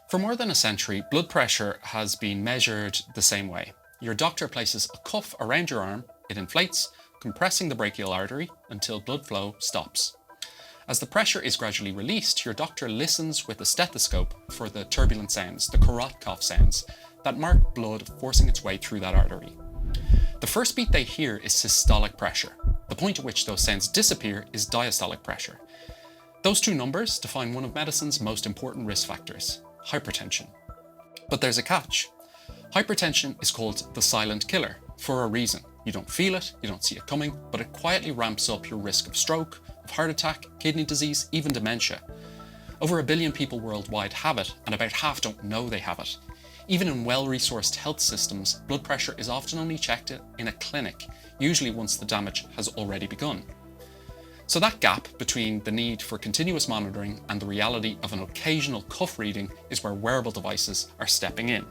For more than a century, blood pressure has been measured the same way. Your doctor places a cuff around your arm, it inflates, compressing the brachial artery until blood flow stops. As the pressure is gradually released, your doctor listens with a stethoscope for the turbulent sounds, the Korotkoff sounds, that mark blood forcing its way through that artery. The first beat they hear is systolic pressure. The point at which those sounds disappear is diastolic pressure. Those two numbers define one of medicine's most important risk factors: hypertension. But there's a catch. Hypertension is called the silent killer for a reason. You don't feel it, you don't see it coming, but it quietly ramps up your risk of stroke, of heart attack, kidney disease, even dementia. Over 1 billion people worldwide have it, and about half don't know they have it. Even in well-resourced health systems, blood pressure is often only checked in a clinic, usually once the damage has already begun. So that gap between the need for continuous monitoring and the reality of an occasional cuff reading is where wearable devices are stepping in.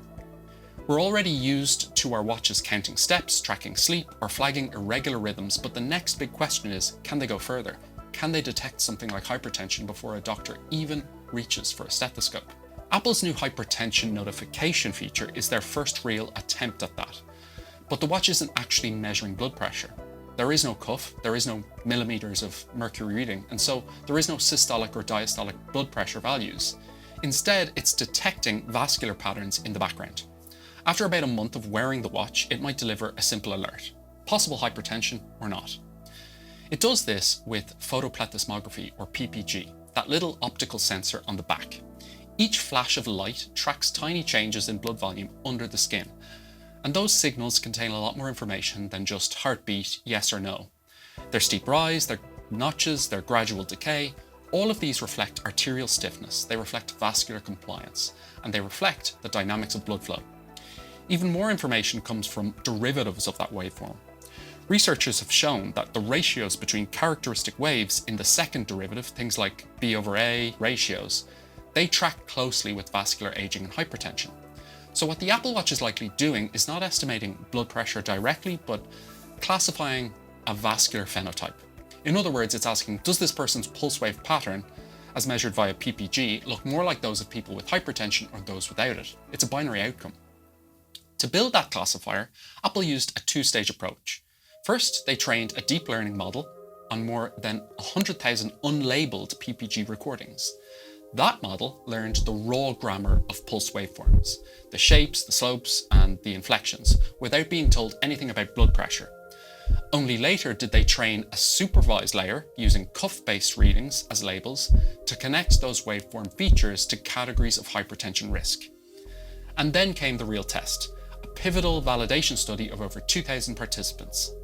We're already used to our watches counting steps, tracking sleep, or flagging irregular rhythms, but the next big question is, can they go further? Can they detect something like hypertension before a doctor even reaches for a stethoscope? Apple's new hypertension notification feature is their first real attempt at that. But the watch isn't actually measuring blood pressure. There is no cuff, there is no millimeters of mercury reading, and so there is no systolic or diastolic blood pressure values. Instead, it's detecting vascular patterns in the background. After about a month of wearing the watch, it might deliver a simple alert: possible hypertension or not. It does this with photoplethysmography, or PPG, that little optical sensor on the back. Each flash of light tracks tiny changes in blood volume under the skin, and those signals contain a lot more information than just heartbeat, yes or no. Their steep rise, their notches, their gradual decay, all of these reflect arterial stiffness, they reflect vascular compliance, and they reflect the dynamics of blood flow. Even more information comes from derivatives of that waveform. Researchers have shown that the ratios between characteristic waves in the second derivative, things like B/A ratios, they track closely with vascular aging and hypertension. So what the Apple Watch is likely doing is not estimating blood pressure directly, but classifying a vascular phenotype. In other words, it's asking, does this person's pulse wave pattern, as measured via PPG, look more like those of people with hypertension or those without it? It's a binary outcome. To build that classifier, Apple used a two-stage approach. First, they trained a deep learning model on more than 100,000 unlabeled PPG recordings. That model learned the raw grammar of pulse waveforms, the shapes, the slopes, and the inflections, without being told anything about blood pressure. Only later did they train a supervised layer using cuff-based readings as labels to connect those waveform features to categories of hypertension risk. And then came the real test, a pivotal validation study of over 2,000 participants.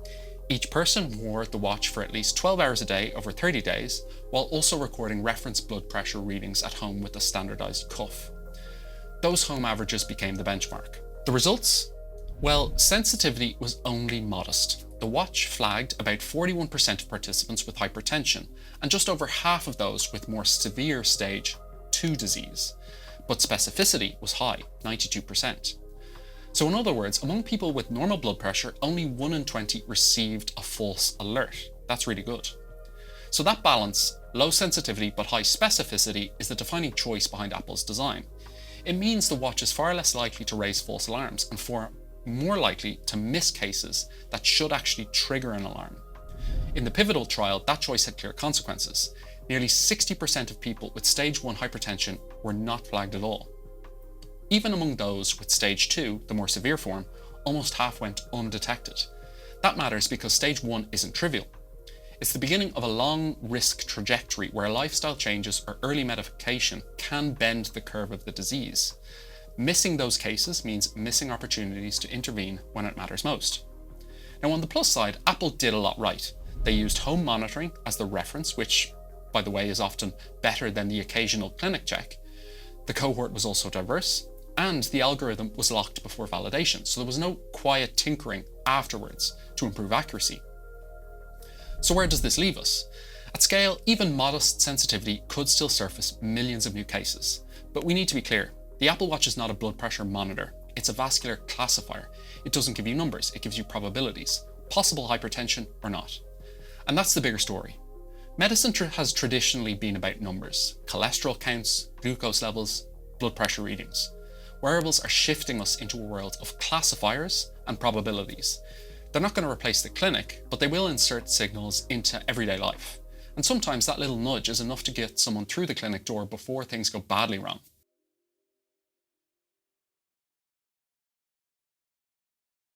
Each person wore the watch for at least 12 hours a day over 30 days, while also recording reference blood pressure readings at home with a standardized cuff. Those home averages became the benchmark. The results? Well, sensitivity was only modest. The watch flagged about 41% of participants with hypertension, and just over half of those with more severe stage 2 disease. But specificity was high, 92%. So in other words, among people with normal blood pressure, only 1 in 20 received a false alert. That's really good. So that balance, low sensitivity but high specificity, is the defining choice behind Apple's design. It means the watch is far less likely to raise false alarms and far more likely to miss cases that should actually trigger an alarm. In the pivotal trial, that choice had clear consequences. Nearly 60% of people with stage 1 hypertension were not flagged at all. Even among those with stage 2, the more severe form, almost half went undetected. That matters because stage 1 isn't trivial. It's the beginning of a long risk trajectory where lifestyle changes or early medication can bend the curve of the disease. Missing those cases means missing opportunities to intervene when it matters most. Now, on the plus side, Apple did a lot right. They used home monitoring as the reference, which, by the way, is often better than the occasional clinic check. The cohort was also diverse, and the algorithm was locked before validation, so there was no quiet tinkering afterwards to improve accuracy. So where does this leave us? At scale, even modest sensitivity could still surface millions of new cases. But we need to be clear, the Apple Watch is not a blood pressure monitor, it's a vascular classifier. It doesn't give you numbers, it gives you probabilities, possible hypertension or not. And that's the bigger story. Medicine has traditionally been about numbers: cholesterol counts, glucose levels, blood pressure readings. Wearables are shifting us into a world of classifiers and probabilities. They're not going to replace the clinic, but they will insert signals into everyday life. And sometimes that little nudge is enough to get someone through the clinic door before things go badly wrong.